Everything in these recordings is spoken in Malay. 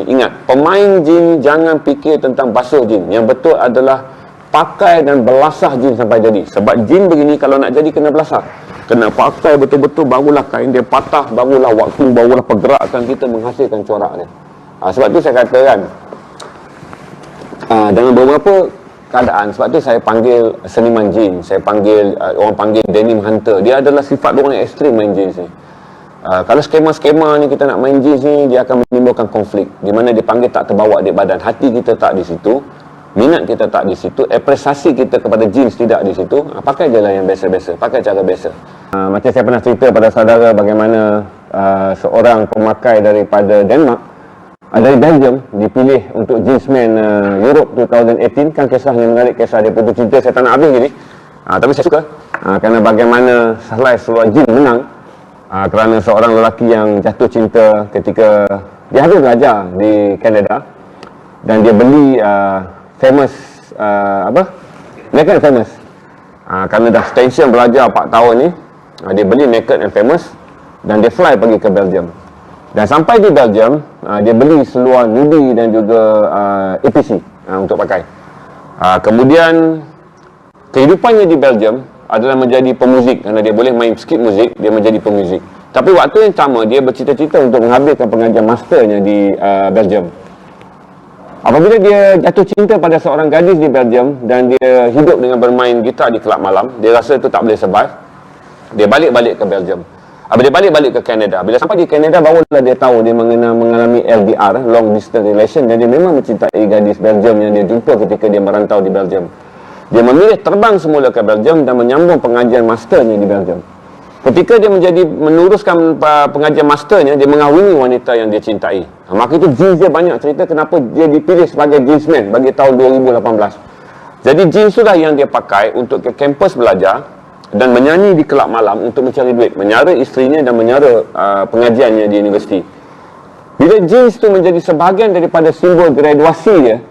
Ingat, pemain jin jangan fikir tentang basuh jin. Yang betul adalah pakai dan belasah jin sampai jadi. Sebab jin begini kalau nak jadi kena belasah, kena pakai betul-betul, barulah kain dia patah, barulah pergerakan kita menghasilkan corak dia. Sebab tu saya kata kan, dalam beberapa keadaan, sebab tu saya panggil seniman jin, saya panggil orang panggil denim hunter. Dia adalah sifat orang yang ekstrim main jin ni. Kalau skema-skema ni kita nak main jin ni, dia akan menimbulkan konflik, di mana dia panggil tak terbawa di badan, hati kita tak di situ, minat kita tak di situ, apresiasi kita kepada jin tidak di situ. Pakai je lah yang biasa-biasa, pakai cara biasa. Macam saya pernah cerita pada saudara bagaimana seorang pemakai daripada Denmark, dari Belgium, dipilih untuk Jeansman Europe 2018. Kan kisahnya menarik, kisah dia putus cinta. Saya tak nak habis ni, tapi saya suka kerana bagaimana Salai Seluar Jin menang, kerana seorang lelaki yang jatuh cinta ketika dia habis belajar di Canada, dan dia beli famous Naked and Famous. Kerana dah tension belajar 4 tahun ni, dia beli Naked and Famous dan dia fly pergi ke Belgium. Dan sampai di Belgium, dia beli seluar nudie dan juga APC untuk pakai. Kemudian kehidupannya di Belgium adalah menjadi pemuzik, kerana dia boleh main skip muzik, dia menjadi pemuzik. Tapi waktu yang sama dia bercita-cita untuk menghabiskan pengajian masternya di Belgium. Apabila dia jatuh cinta pada seorang gadis di Belgium dan dia hidup dengan bermain gitar di kelab malam, dia rasa itu tak boleh survive. Dia balik-balik ke Belgium. Dia balik-balik ke Canada. Bila sampai di Canada, barulah dia tahu dia mengalami LDR, long distance relation, dan dia memang mencintai gadis Belgium yang dia jumpa ketika dia merantau di Belgium. Dia memilih terbang semula ke Belgium dan menyambung pengajian masternya di Belgium. Ketika dia meneruskan pengajian masternya, dia mengahwini wanita yang dia cintai. Maka itu jeans dia banyak cerita kenapa dia dipilih sebagai jeansman bagi tahun 2018. Jadi jeans itulah yang dia pakai untuk ke kampus belajar dan menyanyi di kelab malam untuk mencari duit, menyara isterinya dan menyara pengajiannya di universiti. Bila jeans itu menjadi sebahagian daripada simbol graduasi dia,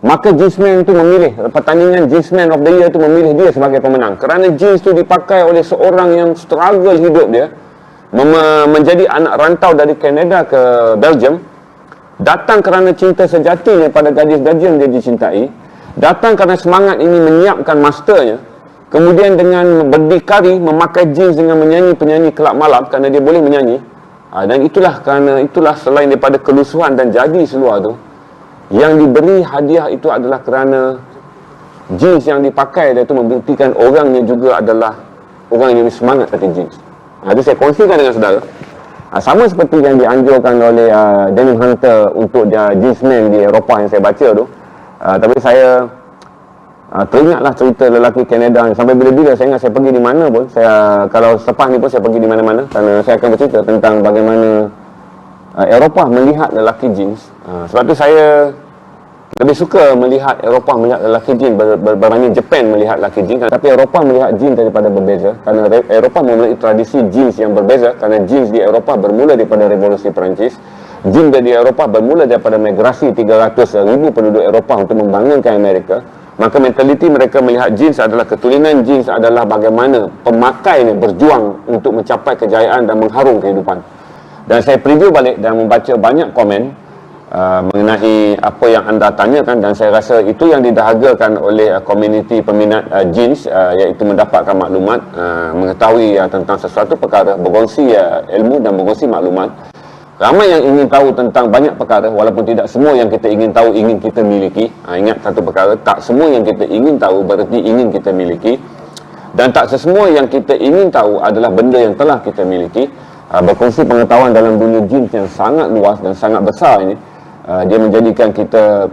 maka jeansman itu memilih, pertandingan Jeansman of the Year itu memilih dia sebagai pemenang. Kerana jeans itu dipakai oleh seorang yang struggle hidup dia, menjadi anak rantau dari Canada ke Belgium, datang kerana cinta sejatinya pada gadis Belgium dia dicintai, datang kerana semangat ini menyiapkan masternya, kemudian dengan berdikari memakai jeans dengan menyanyi penyanyi kelab malam kerana dia boleh menyanyi. Dan itulah selain daripada kelusuhan dan jadi seluar tu, yang diberi hadiah itu adalah kerana jeans yang dipakai dia itu membuktikan orangnya juga adalah orang yang semangat pakai jeans. Itu saya kongsikan dengan saudara. Sama seperti yang dianjurkan oleh Denim Hunter untuk dia jeansman di Eropah yang saya baca tu. Tapi saya teringatlah cerita lelaki Canada. Sampai bila-bila saya ingat saya pergi di mana pun, kalau selepas ni pun saya pergi di mana-mana, kerana saya akan bercerita tentang bagaimana Eropah melihat lelaki jeans. Sebab tu saya lebih suka melihat Eropah melihat lelaki jeans berbanding Jepun melihat lelaki jeans. Tapi Eropah melihat jeans daripada berbeza, kerana Eropah memiliki tradisi jeans yang berbeza. Kerana jeans di Eropah bermula daripada Revolusi Perancis. Jeans di Eropah bermula daripada migrasi 300,000 penduduk Eropah untuk membangunkan Amerika. Maka mentaliti mereka melihat jeans adalah keturunan jeans adalah bagaimana pemakainya berjuang untuk mencapai kejayaan dan mengharung kehidupan. Dan saya preview balik dan membaca banyak komen mengenai apa yang anda tanyakan, dan saya rasa itu yang didahagakan oleh komuniti peminat jeans, iaitu mendapatkan maklumat, mengetahui tentang sesuatu perkara, berkongsi ilmu dan berkongsi maklumat. Ramai yang ingin tahu tentang banyak perkara, walaupun tidak semua yang kita ingin tahu ingin kita miliki. Ingat satu perkara, tak semua yang kita ingin tahu berarti ingin kita miliki, dan tak sesemua yang kita ingin tahu adalah benda yang telah kita miliki. Berkongsi pengetahuan dalam dunia jeans yang sangat luas dan sangat besar ini, dia menjadikan kita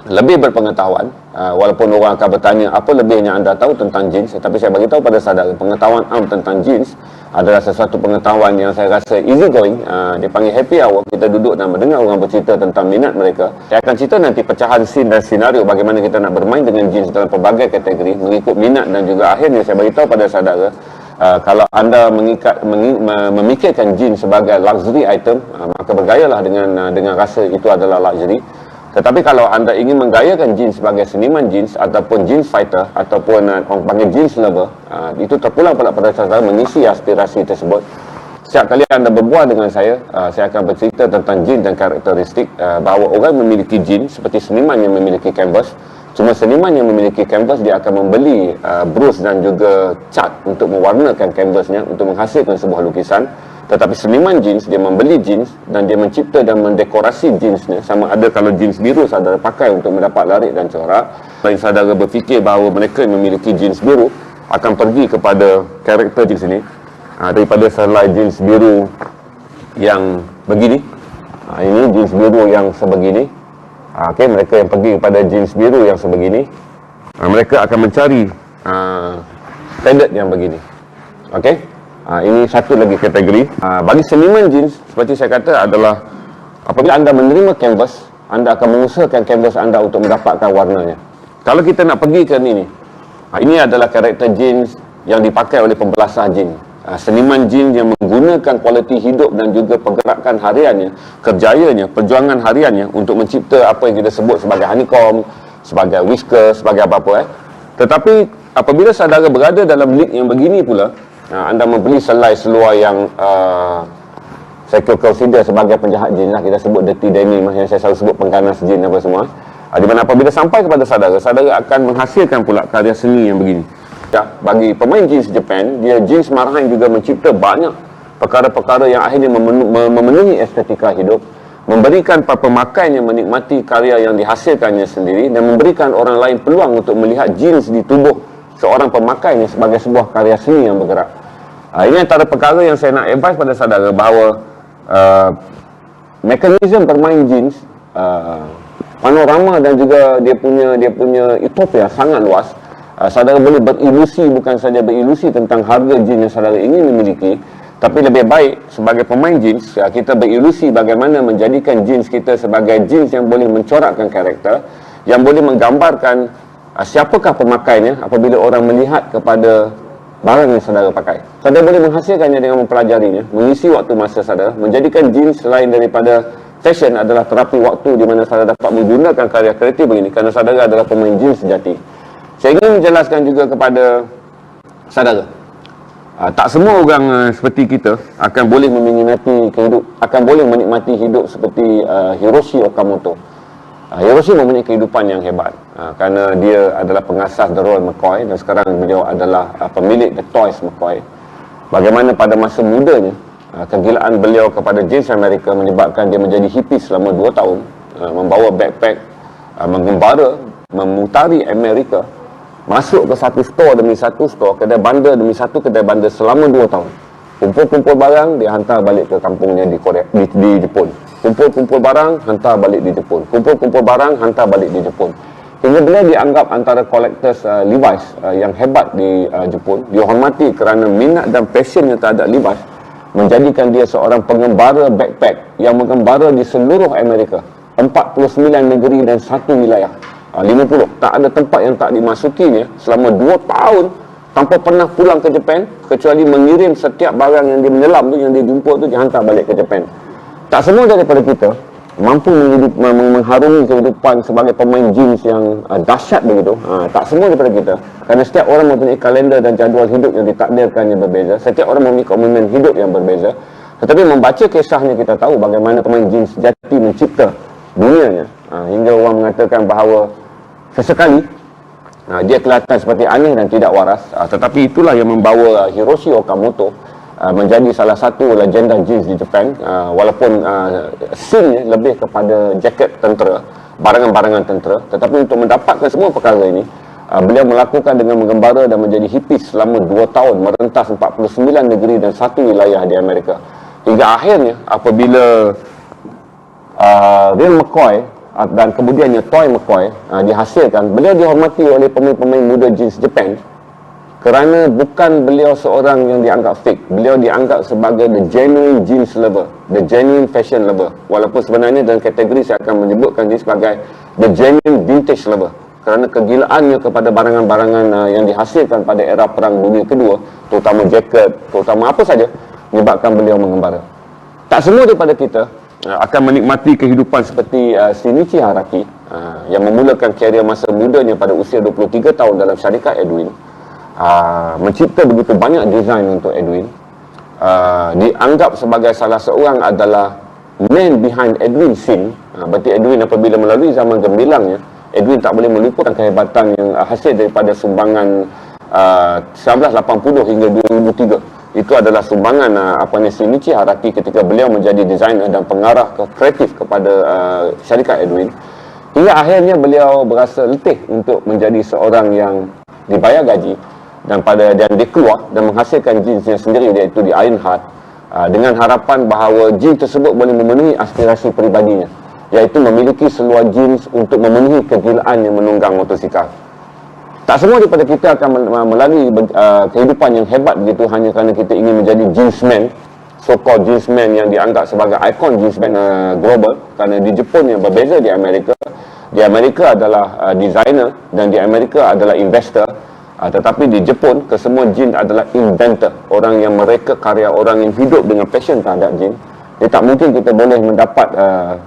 lebih berpengetahuan. Walaupun orang akan bertanya apa lebih yang anda tahu tentang jeans, tapi saya beritahu pada saudara, pengetahuan tentang jeans adalah sesuatu pengetahuan yang saya rasa easy going. Dia panggil happy hour, kita duduk dan mendengar orang bercerita tentang minat mereka. Saya akan cerita nanti pecahan scene dan senario bagaimana kita nak bermain dengan jeans dalam pelbagai kategori mengikut minat, dan juga akhirnya saya beritahu pada saudara, kalau anda memikirkan jeans sebagai luxury item, maka bergayalah dengan rasa itu adalah luxury. Tetapi kalau anda ingin menggayakan jeans sebagai seniman jeans ataupun jeans fighter ataupun orang panggil jeans lover, itu terpulang pula pada saudara mengisi aspirasi tersebut. Setiap kali anda berbual dengan saya akan bercerita tentang jin dan karakteristik bahawa orang memiliki jin seperti seniman yang memiliki kanvas. Cuma seniman yang memiliki kanvas, dia akan membeli brush dan juga cat untuk mewarnakan kanvasnya untuk menghasilkan sebuah lukisan. Tetapi seniman jeans, dia membeli jeans dan dia mencipta dan mendekorasi jeansnya. Sama ada kalau jeans biru saudara pakai untuk mendapat larik dan corak. Lain saudara berfikir bahawa mereka yang memiliki jeans biru akan pergi kepada karakter jeans ini, daripada selai jeans biru yang begini, ini jeans biru yang sebegini. Okey, mereka yang pergi kepada jeans biru yang sebegini, mereka akan mencari standard yang begini. Okey, ini satu lagi kategori. Bagi seniman jeans, seperti saya kata, adalah apabila anda menerima kanvas, anda akan mengusahakan kanvas anda untuk mendapatkan warnanya. Kalau kita nak pergi ke ini adalah karakter jeans yang dipakai oleh pembelasah jin. Seniman jin yang menggunakan kualiti hidup dan juga pergerakan hariannya, kerjayanya, perjuangan hariannya untuk mencipta apa yang kita sebut sebagai honeycomb, sebagai whisker, sebagai apa-apa. Tetapi apabila saudara berada dalam league yang begini pula, anda membeli selai seluar yang saya consider sebagai penjahat jin lah, kita sebut dirty denim yang saya selalu sebut pengganas jin apa semua. Di mana apabila sampai kepada saudara akan menghasilkan pula karya seni yang begini. Ya, bagi pemain jeans Japan, jeans marahan juga mencipta banyak perkara-perkara yang akhirnya memenuhi estetika hidup, memberikan para pemakainya menikmati karya yang dihasilkannya sendiri dan memberikan orang lain peluang untuk melihat jeans di tubuh seorang pemakainya sebagai sebuah karya seni yang bergerak. Ini antara perkara yang saya nak advise pada saudara bahawa mekanisme bermain jeans, panorama dan juga dia punya utopia sangat luas. Saudara boleh berilusi, bukan saja berilusi tentang harga jeans yang saudara ingin memiliki, tapi lebih baik sebagai pemain jeans, kita berilusi bagaimana menjadikan jeans kita sebagai jeans yang boleh mencorakkan karakter, yang boleh menggambarkan siapakah pemakainya apabila orang melihat kepada barang yang saudara pakai. Saudara boleh menghasilkannya dengan mempelajarinya, mengisi waktu masa saudara, menjadikan jeans selain daripada fashion adalah terapi waktu di mana saudara dapat menggunakan karya kreatif begini kerana saudara adalah pemain jeans sejati. Saya ingin menjelaskan juga kepada saudara, tak semua orang seperti kita akan boleh menikmati hidup seperti Hiroshi Okamoto. Hiroshi mempunyai kehidupan yang hebat kerana dia adalah pengasas The Royal McCoy dan sekarang beliau adalah pemilik The Toys McCoy. Bagaimana pada masa mudanya, kegilaan beliau kepada jeans Amerika menyebabkan dia menjadi hippie selama 2 tahun, membawa backpack, menggembara, memutari Amerika, masuk ke satu store demi satu store, kedai bandar demi satu kedai bandar selama 2 tahun. Kumpul-kumpul barang, dia hantar balik ke kampungnya di Jepun. Kumpul-kumpul barang, hantar balik di Jepun. Kumpul-kumpul barang, hantar balik di Jepun. Hingga beliau dianggap antara collectors Levi's yang hebat di Jepun. Dihormati kerana minat dan passionnya terhadap Levi's menjadikan dia seorang pengembara backpack yang mengembara di seluruh Amerika, 49 negeri dan 1 wilayah. 50. Tak ada tempat yang tak dimasukinya selama 2 tahun tanpa pernah pulang ke Jepun, kecuali mengirim setiap barang yang dia menyelam tu, yang dia jumpa tu, dihantar balik ke Jepun. Tak semua daripada kita mampu mengharungi kehidupan sebagai pemain jeans yang dahsyat begitu. Tak semua daripada kita, kerana setiap orang mempunyai kalender dan jadual hidup yang ditakdirkan yang berbeza. Setiap orang mempunyai komitmen hidup yang berbeza. Tetapi membaca kisahnya, kita tahu bagaimana pemain jeans sejati mencipta dunianya, hingga orang mengatakan bahawa sesekali dia kelihatan seperti aneh dan tidak waras, tetapi itulah yang membawa Hiroshi Okamoto menjadi salah satu legenda jeans di Jepun. Walaupun scene lebih kepada jaket tentera, barangan-barangan tentera, tetapi untuk mendapatkan semua perkara ini, beliau melakukan dengan menggembara dan menjadi hippies selama 2 tahun, merentas 49 negeri dan 1 wilayah di Amerika. Hingga akhirnya apabila Real McCoy dan kemudiannya Toy McCoy dihasilkan, beliau dihormati oleh pemain-pemain muda jeans Jepun kerana bukan beliau seorang yang dianggap fake. Beliau dianggap sebagai the genuine jeans lover, the genuine fashion lover. Walaupun sebenarnya dalam kategori saya akan menyebutkan dia sebagai the genuine vintage lover, kerana kegilaannya kepada barangan-barangan yang dihasilkan pada era Perang Dunia Kedua, terutama jaket, terutama apa saja, menyebabkan beliau mengembara. Tak semua daripada kita akan menikmati kehidupan seperti Shinichi Haraki, yang memulakan karier masa mudanya pada usia 23 tahun dalam syarikat Edwin, mencipta begitu banyak desain untuk Edwin. dianggap sebagai salah seorang adalah man behind Edwin Sin. Berarti Edwin apabila melalui zaman gembilangnya, Edwin tak boleh melupakan kehebatan yang hasil daripada sumbangan 1980 hingga 2003. Itu adalah sumbangan Shinichi Haraki ketika beliau menjadi designer dan pengarah kreatif kepada syarikat Edwin. Hingga akhirnya beliau berasa letih untuk menjadi seorang yang dibayar gaji dan dia keluar dan menghasilkan jeansnya sendiri, iaitu di Ironheart, dengan harapan bahawa jeans tersebut boleh memenuhi aspirasi peribadinya, iaitu memiliki seluar jeans untuk memenuhi kegilaan yang menunggang motosikal. Tak semua daripada kita akan melalui kehidupan yang hebat begitu hanya kerana kita ingin menjadi jeansman, so-called jeansman yang dianggap sebagai ikon jeansman global. Kerana di Jepun yang berbeza di Amerika. Di Amerika adalah designer dan di Amerika adalah investor. Tetapi di Jepun, kesemua jeans adalah inventor. Orang yang mereka karya, orang yang hidup dengan passion terhadap jeans. Dia tak mungkin kita boleh mendapat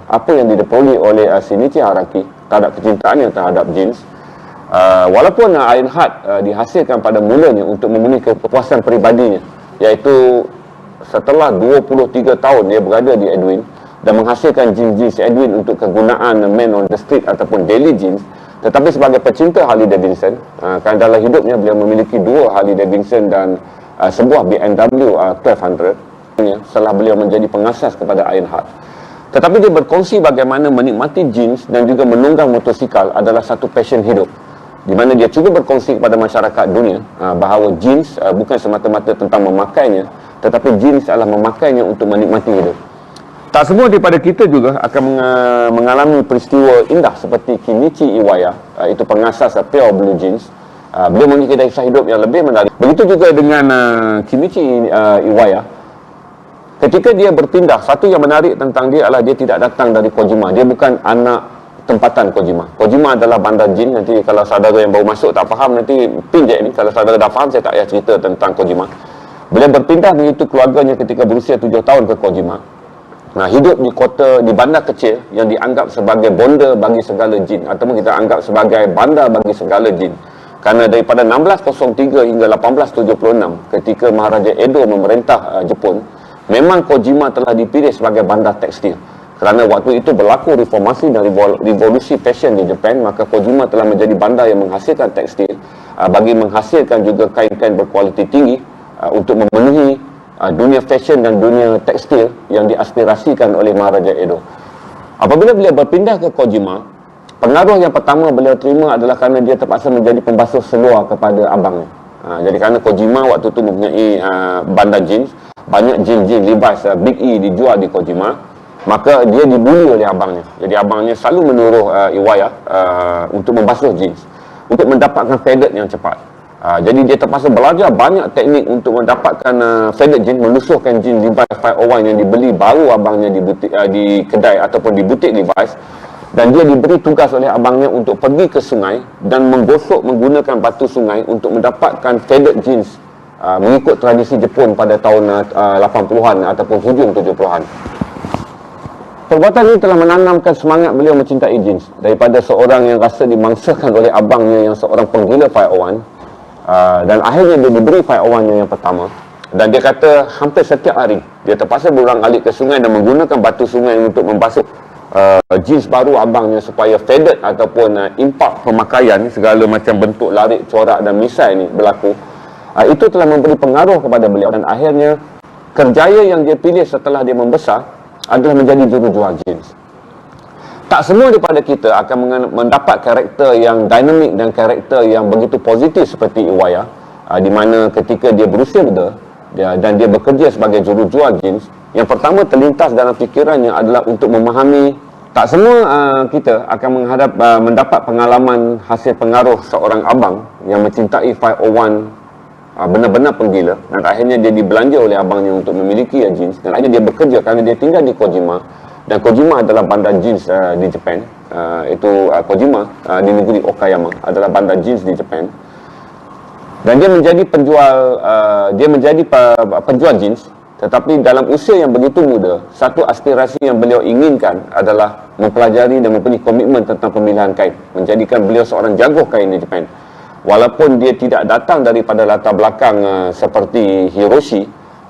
apa yang didepoli oleh Shinichi Haraki terhadap kecintaannya terhadap jeans. Walaupun Ironheart dihasilkan pada mulanya untuk memenuhi kepuasan peribadinya, iaitu setelah 23 tahun dia berada di Edwin dan menghasilkan jeans Edwin untuk kegunaan man on the street ataupun daily jeans. Tetapi sebagai pecinta Harley Davidson, kan dalam hidupnya beliau memiliki 2 Harley Davidson dan sebuah BMW 1200 setelah beliau menjadi pengasas kepada Ironheart. Tetapi dia berkongsi bagaimana menikmati jeans dan juga menunggang motosikal adalah satu passion hidup, di mana dia cuba berkongsi kepada masyarakat dunia bahawa jeans bukan semata-mata tentang memakainya, tetapi jeans adalah memakainya untuk menikmati hidup. Tak semua daripada kita juga akan mengalami peristiwa indah seperti Kenichi Iwaya, itu pengasas Pure Blue Jeans. Beliau memiliki kisah hidup yang lebih menarik. Begitu juga dengan Kenichi Iwaya. Ketika dia berpindah, satu yang menarik tentang dia adalah dia tidak datang dari Kojima. Dia bukan anak tempatan Kojima. Kojima adalah bandar jin. Nanti kalau saudara yang baru masuk tak faham, nanti pinjek ni. Kalau saudara dah faham, saya tak payah cerita tentang Kojima. Beliau berpindah begitu keluarganya ketika berusia 7 tahun ke Kojima. Hidup di bandar kecil yang dianggap sebagai bonda bagi segala jin, ataupun kita anggap sebagai bandar bagi segala jin. Kerana daripada 1603 hingga 1876, ketika Maharaja Edo memerintah Jepun, memang Kojima telah dipilih sebagai bandar tekstil. Kerana waktu itu berlaku reformasi dan revolusi fashion di Jepun, maka Kojima telah menjadi bandar yang menghasilkan tekstil, bagi menghasilkan juga kain-kain berkualiti tinggi untuk memenuhi dunia fashion dan dunia tekstil yang diaspirasikan oleh Maharaja Edo. Apabila beliau berpindah ke Kojima, pengaruh yang pertama beliau terima adalah kerana dia terpaksa menjadi pembasuh seluar kepada abangnya. Jadi kerana Kojima waktu itu mempunyai bandar jeans, banyak jeans Levi's Big E dijual di Kojima, maka dia dibuli oleh abangnya. Jadi abangnya selalu menyuruh Iwaya untuk membasuh jeans untuk mendapatkan faded yang cepat. Jadi dia terpaksa belajar banyak teknik untuk mendapatkan faded jeans, melusuhkan jeans Levi's 501 yang dibeli baru abangnya di butik, di kedai ataupun di butik Levi's. Dan dia diberi tugas oleh abangnya untuk pergi ke sungai dan menggosok menggunakan batu sungai untuk mendapatkan faded jeans mengikut tradisi Jepun pada tahun 80-an ataupun hujung 70-an. Perbuatan ini telah menanamkan semangat beliau mencintai jeans daripada seorang yang rasa dimangsakan oleh abangnya yang seorang penggila 501. Dan akhirnya dia diberi 501 yang pertama. Dan dia kata hampir setiap hari dia terpaksa berulang-alik ke sungai dan menggunakan batu sungai untuk membasuh jeans baru abangnya supaya faded ataupun impak pemakaian segala macam bentuk larik, corak dan misai ni berlaku. Itu telah memberi pengaruh kepada beliau dan akhirnya kerjaya yang dia pilih setelah dia membesar adalah menjadi jurujual jeans. Tak semua daripada kita akan mendapat karakter yang dinamik dan karakter yang begitu positif seperti Iwaya, di mana ketika dia berusia muda dan dia bekerja sebagai jurujual jeans, yang pertama terlintas dalam fikirannya adalah untuk memahami tak semua kita akan mendapat pengalaman hasil pengaruh seorang abang yang mencintai 501 benar-benar penggila, dan akhirnya dia dibelanja oleh abangnya untuk memiliki jeans, dan akhirnya dia bekerja kerana dia tinggal di Kojima. Dan Kojima adalah bandar jeans di Jepun. Kojima di negeri Okayama adalah bandar jeans di Jepun. Dan dia menjadi penjual jeans. Tetapi dalam usia yang begitu muda, satu aspirasi yang beliau inginkan adalah mempelajari dan mempunyai komitmen tentang pemilihan kain, menjadikan beliau seorang jago kain di Jepun. Walaupun dia tidak datang daripada latar belakang seperti Hiroshi,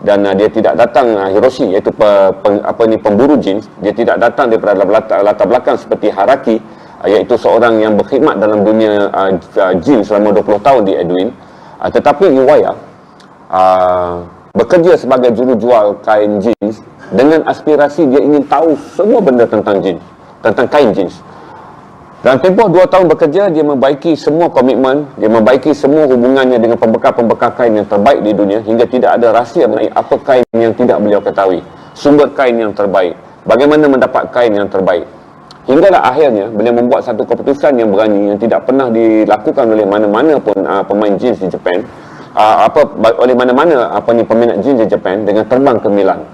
dan dia tidak datang Hiroshi, iaitu pemburu jin. Dia tidak datang daripada latar belakang seperti Haraki, iaitu seorang yang berkhidmat dalam dunia jin selama 20 tahun di Edwin. Tetapi Iwaya bekerja sebagai jurujual kain jeans dengan aspirasi dia ingin tahu semua benda tentang jin, tentang kain jeans. Dalam tempoh 2 tahun bekerja, dia membaiki semua komitmen, dia membaiki semua hubungannya dengan pembekal-pembekal kain yang terbaik di dunia, hingga tidak ada rahsia mengenai apa kain yang tidak beliau ketahui, sumber kain yang terbaik, bagaimana mendapat kain yang terbaik. Hinggalah akhirnya beliau membuat satu keputusan yang berani, yang tidak pernah dilakukan oleh mana-mana pun pemain jeans di Jepun, oleh mana-mana peminat jeans di Jepun, dengan terbang ke Milan.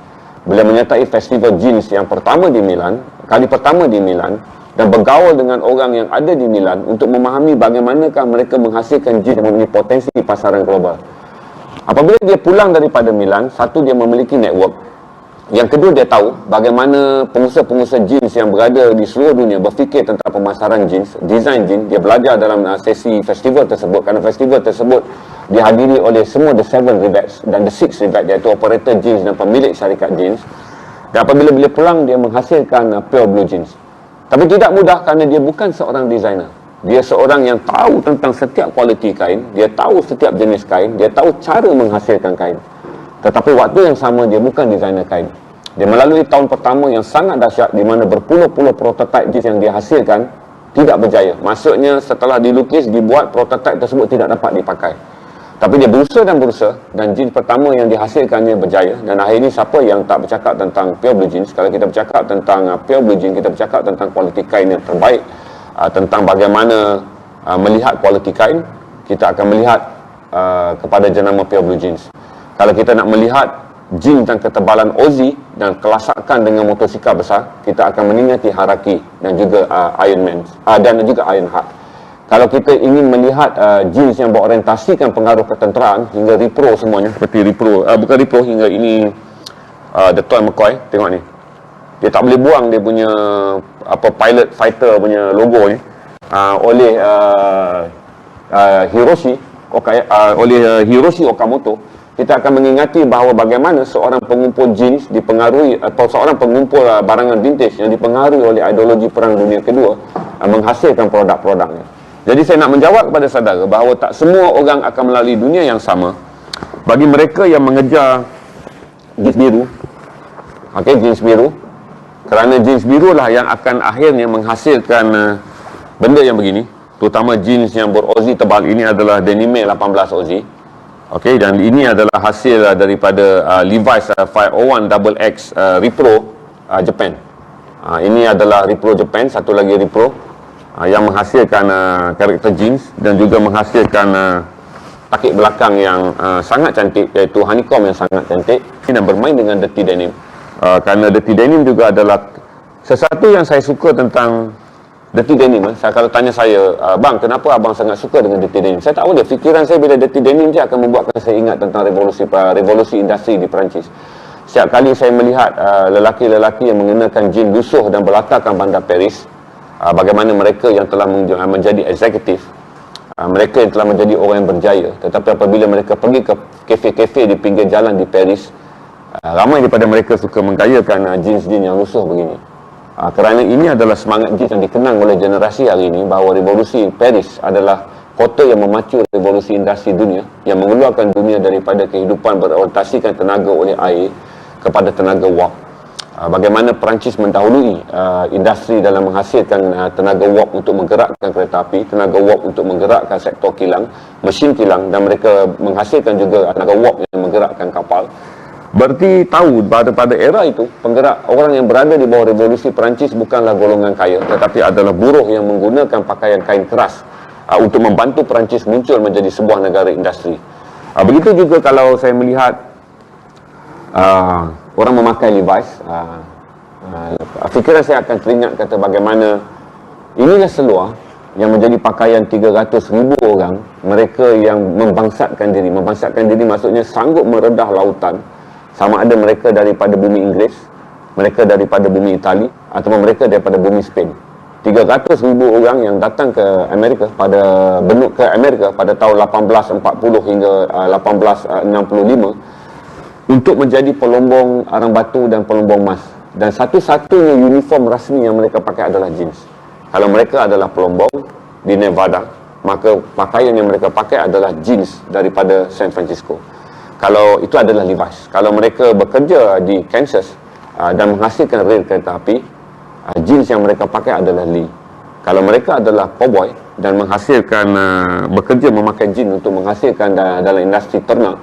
Beliau menyertai festival jeans yang pertama di Milan, kali pertama di Milan, dan bergaul dengan orang yang ada di Milan untuk memahami bagaimanakah mereka menghasilkan jeans yang mempunyai potensi pasaran global. Apabila dia pulang daripada Milan, satu, dia memiliki network. Yang kedua, dia tahu bagaimana pengusaha-pengusaha jeans yang berada di seluruh dunia berfikir tentang pemasaran jeans, desain jeans. Dia belajar dalam sesi festival tersebut, kerana festival tersebut dihadiri oleh semua The Seven Rebats dan The Six Rebats, iaitu operator jeans dan pemilik syarikat jeans. Dan apabila beliau pulang, dia menghasilkan pure blue jeans. Tapi tidak mudah kerana dia bukan seorang designer. Dia seorang yang tahu tentang setiap kualiti kain, dia tahu setiap jenis kain, dia tahu cara menghasilkan kain. Tetapi waktu yang sama, dia bukan designer kain. Dia melalui tahun pertama yang sangat dahsyat, di mana berpuluh-puluh prototipe jeans yang dia hasilkan tidak berjaya. Maksudnya setelah dilukis, dibuat, prototipe tersebut tidak dapat dipakai. Tapi dia berusaha, dan jeans pertama yang dihasilkannya berjaya. Dan akhir ini, siapa yang tak bercakap tentang pure blue jeans? Kalau kita bercakap tentang pure blue jeans, kita bercakap tentang kualiti kain yang terbaik, tentang bagaimana melihat kualiti kain, kita akan melihat kepada jenama pure blue jeans. Kalau kita nak melihat jeans dan ketebalan Ozzy dan kelasakan dengan motosikal besar, kita akan mengingati Haraki dan juga Iron Man dan juga Ironheart. Kalau kita ingin melihat jeans yang berorientasikan pengaruh ketenteraan hingga Repro semuanya, seperti Repro, bukan Repro, hingga ini The Toy McCoy, tengok ni. Dia tak boleh buang dia punya pilot fighter punya logo ni oleh Hiroshi Okamoto. Kita akan mengingati bahawa bagaimana seorang pengumpul jeans dipengaruhi, atau seorang pengumpul barangan vintage yang dipengaruhi oleh ideologi Perang Dunia Kedua menghasilkan produk-produknya. Jadi saya nak menjawab kepada saudara bahawa tak semua orang akan melalui dunia yang sama. Bagi mereka yang mengejar jeans biru, jeans biru, kerana jeans biru lah yang akan akhirnya menghasilkan benda yang begini, terutama jeans yang ber-Ozzy tebal. Ini adalah Denime 18 Ozzy. Dan ini adalah hasil daripada Levi's 501 XX Repro Japan. Ini adalah Repro Japan, satu lagi Repro yang menghasilkan karakter jeans dan juga menghasilkan takik belakang yang sangat cantik, iaitu honeycomb yang sangat cantik, dan bermain dengan dirty denim. Kerana dirty denim juga adalah sesuatu yang saya suka tentang dirty denim. Kalau tanya saya, bang, kenapa abang sangat suka dengan dirty denim? Saya tak boleh, fikiran saya bila dirty denim je akan membuatkan saya ingat tentang revolusi industri di Perancis. Setiap kali saya melihat lelaki-lelaki yang mengenakan jeans lusuh dan berlatarkan bandar Paris, bagaimana mereka yang telah menjadi eksekutif, mereka yang telah menjadi orang yang berjaya, tetapi apabila mereka pergi ke kafe-kafe di pinggir jalan di Paris, ramai daripada mereka suka menggayakan jeans-jeans yang lusuh begini. Kerana ini adalah semangat jeans yang dikenang oleh generasi hari ini, bahawa revolusi Paris adalah kota yang memacu revolusi industri dunia, yang mengeluarkan dunia daripada kehidupan berorientasikan tenaga oleh air kepada tenaga wap. Bagaimana Perancis mendahului industri dalam menghasilkan tenaga wap untuk menggerakkan kereta api, tenaga wap untuk menggerakkan sektor kilang, mesin kilang, dan mereka menghasilkan juga tenaga wap yang menggerakkan kapal. Berarti tahu pada era itu, penggerak orang yang berada di bawah revolusi Perancis bukanlah golongan kaya, tetapi adalah buruh yang menggunakan pakaian kain keras untuk membantu Perancis muncul menjadi sebuah negara industri. Begitu juga kalau saya melihat orang memakai Levi's, fikiran saya akan teringat kata bagaimana inilah seluar yang menjadi pakaian 300,000 orang, mereka yang membangsatkan diri. Membangsatkan diri maksudnya sanggup meredah lautan, sama ada mereka daripada bumi Inggeris, mereka daripada bumi Itali, atau mereka daripada bumi Spain. 300,000 orang yang datang ke Amerika pada tahun 1840 hingga 1865 untuk menjadi pelombong arang batu dan pelombong emas. Dan satu-satunya uniform rasmi yang mereka pakai adalah jeans. Kalau mereka adalah pelombong di Nevada, maka pakaian yang mereka pakai adalah jeans daripada San Francisco. Kalau itu adalah Levi's. Kalau mereka bekerja di Kansas dan menghasilkan rel kereta api, jeans yang mereka pakai adalah Lee. Kalau mereka adalah cowboy dan menghasilkan bekerja memakai jeans untuk menghasilkan dalam industri ternak,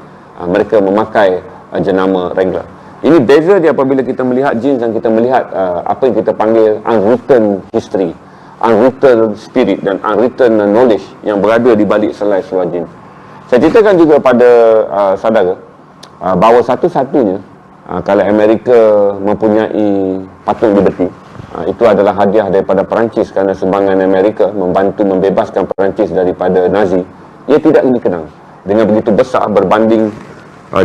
mereka memakai jenama Wrangler. Ini beza dia apabila kita melihat jeans dan kita melihat apa yang kita panggil unwritten history, unwritten spirit dan unwritten knowledge yang berada di balik selai seluar jeans. Saya ceritakan juga pada saudara bahawa satu-satunya kalau Amerika mempunyai patung liberty, itu adalah hadiah daripada Perancis kerana sumbangan Amerika membantu membebaskan Perancis daripada Nazi. Ia tidak dikenang dengan begitu besar berbanding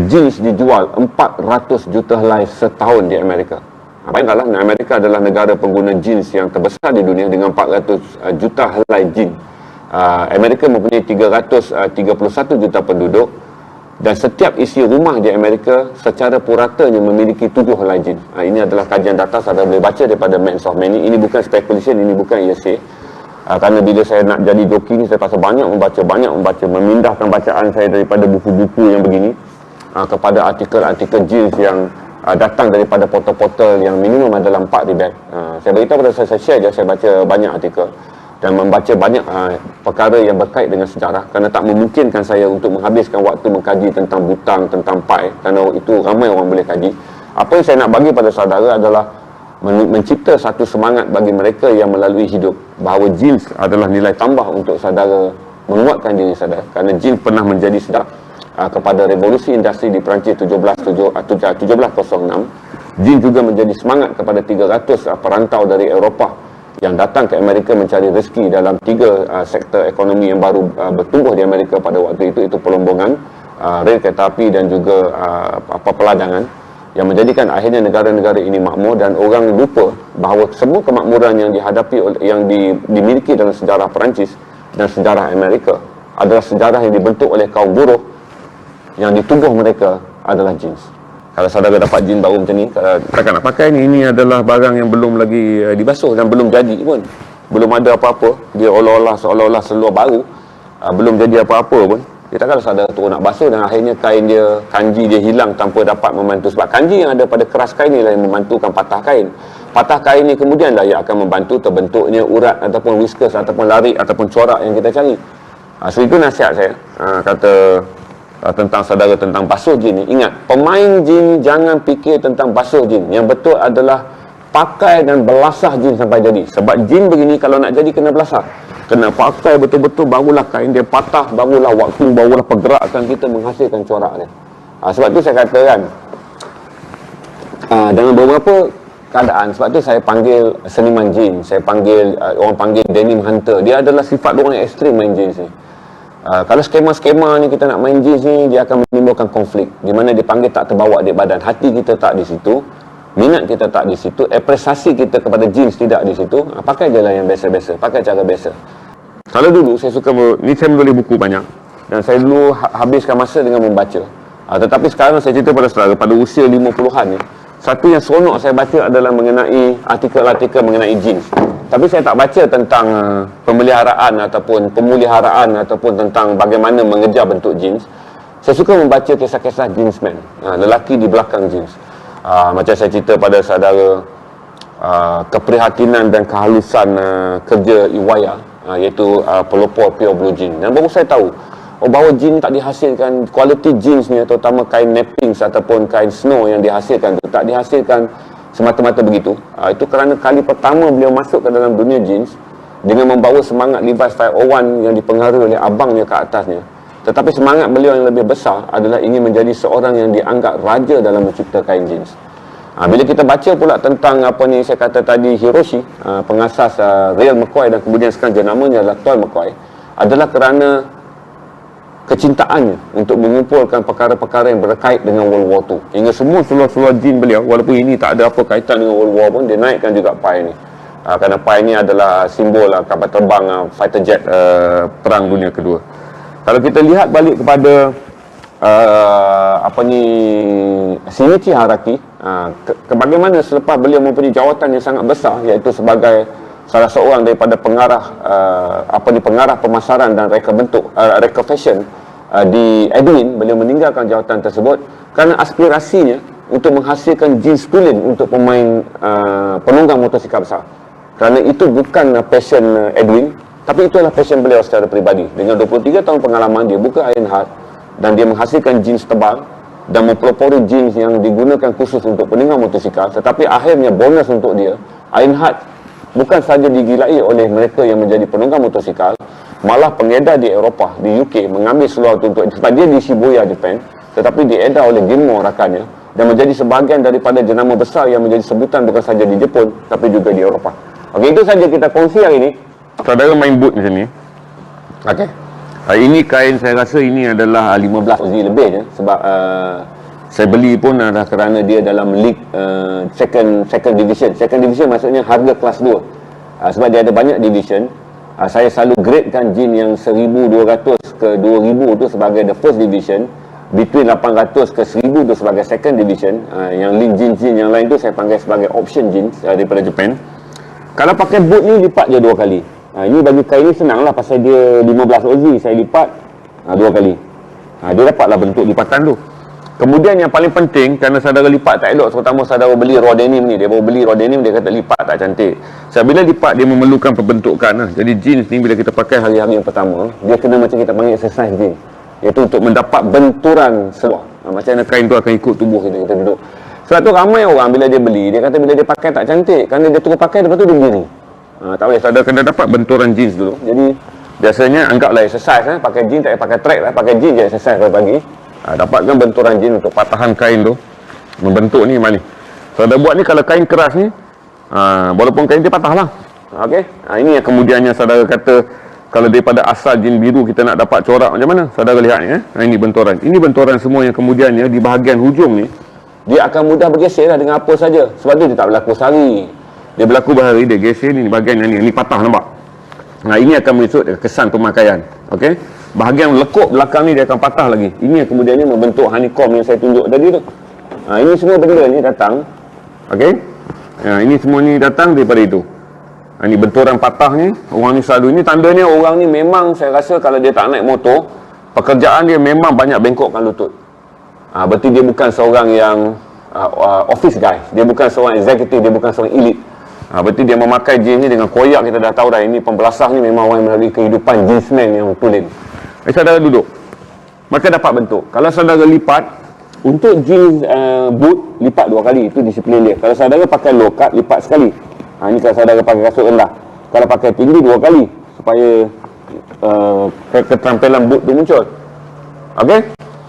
jeans dijual 400 juta helai setahun di Amerika. Bayangkanlah, Amerika adalah negara pengguna jeans yang terbesar di dunia dengan 400 juta helai jeans. Amerika mempunyai 331 juta penduduk dan setiap isi rumah di Amerika secara puratanya memiliki 7 helai jeans. Ini adalah kajian data, saya boleh baca daripada Men's of Many. Ini bukan speculation, ini bukan hearsay. Kerana bila saya nak jadi joki ni, saya pasal banyak membaca, memindahkan bacaan saya daripada buku-buku yang begini kepada artikel-artikel jeans yang datang daripada portal-portal yang minimum adalah 4 rebag. Saya beritahu pada saya share je, saya baca banyak artikel dan membaca banyak perkara yang berkait dengan sejarah, kerana tak memungkinkan saya untuk menghabiskan waktu mengkaji tentang butang, tentang pai, kerana itu ramai orang boleh kaji. Apa yang saya nak bagi pada saudara adalah mencipta satu semangat bagi mereka yang melalui hidup, bahawa jeans adalah nilai tambah untuk saudara menguatkan diri saudara, kerana jeans pernah menjadi sedap kepada revolusi industri di Perancis 1706. Jeans juga menjadi semangat kepada 300 perantau dari Eropah yang datang ke Amerika mencari rezeki dalam 3 sektor ekonomi yang baru bertumbuh di Amerika pada waktu itu, pelombongan, rel kereta api dan juga peladangan, yang menjadikan akhirnya negara-negara ini makmur. Dan orang lupa bahawa semua kemakmuran yang dihadapi, yang dimiliki dalam sejarah Perancis dan sejarah Amerika adalah sejarah yang dibentuk oleh kaum buruh, yang di tubuh mereka adalah jeans. Kalau saudara dapat jeans baru macam ni, takkan nak pakai ni. Ini adalah barang yang belum lagi dibasuh dan belum jadi pun, belum ada apa-apa. Dia seolah-olah seluar baru, belum jadi apa-apa pun. Dia takkan saudara turun nak basuh dan akhirnya kain dia, kanji dia hilang tanpa dapat membantu. Sebab kanji yang ada pada keras kain ni lah yang membantukan patah kain. Patah kain ni kemudian lah yang akan membantu terbentuknya urat ataupun whiskers ataupun larik ataupun corak yang kita cari. So itu nasihat saya, kata tentang saudara tentang basuh jeans ni. Ingat, pemain jeans jangan fikir tentang basuh jeans. Yang betul adalah pakai dan belasah jeans sampai jadi. Sebab jeans begini kalau nak jadi kena belasah, kena pakai betul-betul, barulah kain dia patah, barulah pergerakan kita menghasilkan corak dia. Sebab tu saya kata kan, dalam beberapa keadaan, sebab tu saya panggil seniman jeans, saya panggil orang panggil denim hunter. Dia adalah sifat orang yang ekstrim main jeans ni. Kalau skema-skema ni kita nak main jeans ni, dia akan menimbulkan konflik, di mana dia panggil tak terbawa di badan. Hati kita tak di situ, minat kita tak di situ, apresiasi kita kepada jeans tidak di situ. Pakai je lah yang biasa-biasa, pakai cara biasa. Kalau dulu saya suka ni saya menulis buku banyak dan saya dulu habiskan masa dengan membaca. Tetapi sekarang saya cerita pada saudara, pada usia 50-an ni, satu yang seronok saya baca adalah mengenai artikel-artikel mengenai jeans. Tapi saya tak baca tentang pemeliharaan ataupun pemuliharaan ataupun tentang bagaimana mengejar bentuk jeans. Saya suka membaca kisah-kisah jeansman, lelaki di belakang jeans. Macam saya cerita pada saudara keprihatinan dan kehalusan kerja Iwaya, iaitu pelopor pure blue jeans. Dan baru saya tahu bahawa jeans tak dihasilkan, kualiti jeans ni terutama kain nappings ataupun kain snow yang dihasilkan tu tak dihasilkan semata-mata begitu. Itu kerana kali pertama beliau masuk ke dalam dunia jeans dengan membawa semangat Levi's 501 yang dipengaruhi oleh abangnya ke atasnya. Tetapi semangat beliau yang lebih besar adalah ingin menjadi seorang yang dianggap raja dalam mencipta kain jeans. Bila kita baca pula tentang apa ni saya kata tadi, Hiroshi, pengasas Real McCoy dan kemudian sekarang jenamanya adalah Toy McCoy, adalah kerana kecintaannya untuk mengumpulkan perkara-perkara yang berkait dengan World War II. Hingga semua seluar-seluar jeans beliau, walaupun ini tak ada apa kaitan dengan World War pun, dia naikkan juga pai ni. Kerana pai ni adalah simbol kapal terbang fighter jet Perang Dunia Kedua. Kalau kita lihat balik kepada Shinichi Haraki, bagaimana selepas beliau mempunyai jawatan yang sangat besar, iaitu sebagai salah seorang daripada pengarah pengarah pemasaran dan reka fashion di Edwin. Beliau meninggalkan jawatan tersebut kerana aspirasinya untuk menghasilkan jeans tulen untuk pemain penunggang motosikal besar. Kerana itu bukan passion Edwin, tapi itu adalah passion beliau secara peribadi. Dengan 23 tahun pengalaman, dia buka Ironheart dan dia menghasilkan jeans tebal dan mempelopori jeans yang digunakan khusus untuk penunggang motosikal. Tetapi akhirnya bonus untuk dia, Ironheart bukan sahaja digilai oleh mereka yang menjadi penunggang motosikal, malah pengedar di Eropah, di UK mengambil seluar untuk sebab dia di Shibuya, Japan, tetapi diedar oleh Gilmore rakannya dan menjadi sebahagian daripada jenama besar yang menjadi sebutan bukan sahaja di Jepun tapi juga di Eropah. Okey, itu saja kita kongsi hari ini. Saudara main boot macam ni. Okey. Ini kain, saya rasa ini adalah 15 oz lebih je sebab saya beli pun adalah kerana dia dalam league second division. Second division maksudnya harga kelas 2. Sebab dia ada banyak division. Saya selalu gradekan jeans yang 1200 ke 2000 tu sebagai the first division, between 800 ke 1000 tu sebagai second division. Yang league jeans yang lain tu saya panggil sebagai option jeans daripada Japan. Kalau pakai boot ni lipat je 2 kali. Ini bagi kain ni senang lah pasal dia 15 oz, saya lipat 2 kali. Dia dapatlah bentuk lipatan tu. Kemudian yang paling penting, kerana saudara lipat tak elok, terutama saudara beli raw denim ni, dia baru beli raw denim, dia kata lipat tak cantik. Sebab bila lipat dia memerlukan pembentukan lah. Jadi jeans ni bila kita pakai hari-hari yang pertama, dia kena macam kita panggil exercise jeans, iaitu untuk mendapat benturan seluar. Macam mana kain tu akan ikut tubuh kita duduk. Sebab tu ramai orang bila dia beli, dia kata bila dia pakai tak cantik, kerana dia terus pakai lepas tu dia begini. Tak boleh, saudara kena dapat benturan jeans dulu. Jadi biasanya anggaplah exercise, pakai jeans tak payah pakai track lah, pakai jeans je exercise pagi. Dapatkan benturan jeans untuk patahan kain tu membentuk ni macam ni. Saudara buat ni kalau kain keras ni, walaupun kain dia patah lah. Okey, ini yang kemudiannya saudara kata kalau daripada asal jeans biru kita nak dapat corak macam mana, saudara lihat ni. Ini benturan, ini benturan semua yang kemudiannya di bahagian hujung ni dia akan mudah bergeser lah dengan apa saja. Sebab tu dia tak berlaku sehari, dia berlaku berhari, dia geser ni bahagian yang ni patah, nampak. Ini akan menunjuk kesan pemakaian. Okey, bahagian lekuk belakang ni dia akan patah lagi. Ini yang kemudiannya membentuk honeycomb yang saya tunjuk tadi tu. Ini semua benda ni datang. Okey, ini semua ni datang daripada itu. Ini benturan patah ni, orang ni selalu, ini tandanya orang ni memang, saya rasa kalau dia tak naik motor, pekerjaan dia memang banyak bengkokkan lutut. Berarti dia bukan seorang yang office guy, dia bukan seorang executive, dia bukan seorang elite. Berarti dia memakai jeans ni dengan koyak, kita dah tahu dah ini pembelasah ni memang orang yang melalui kehidupan jeansman yang tulen. Saudara duduk, maka dapat bentuk. Kalau saudara lipat, untuk jeans boot, lipat 2 kali, itu disiplin dia. Kalau saudara pakai low cut, lipat sekali. Ini kalau saudara pakai kasut rendah. Kalau pakai tinggi 2 kali, supaya keterampilan boot tu muncul. Okey?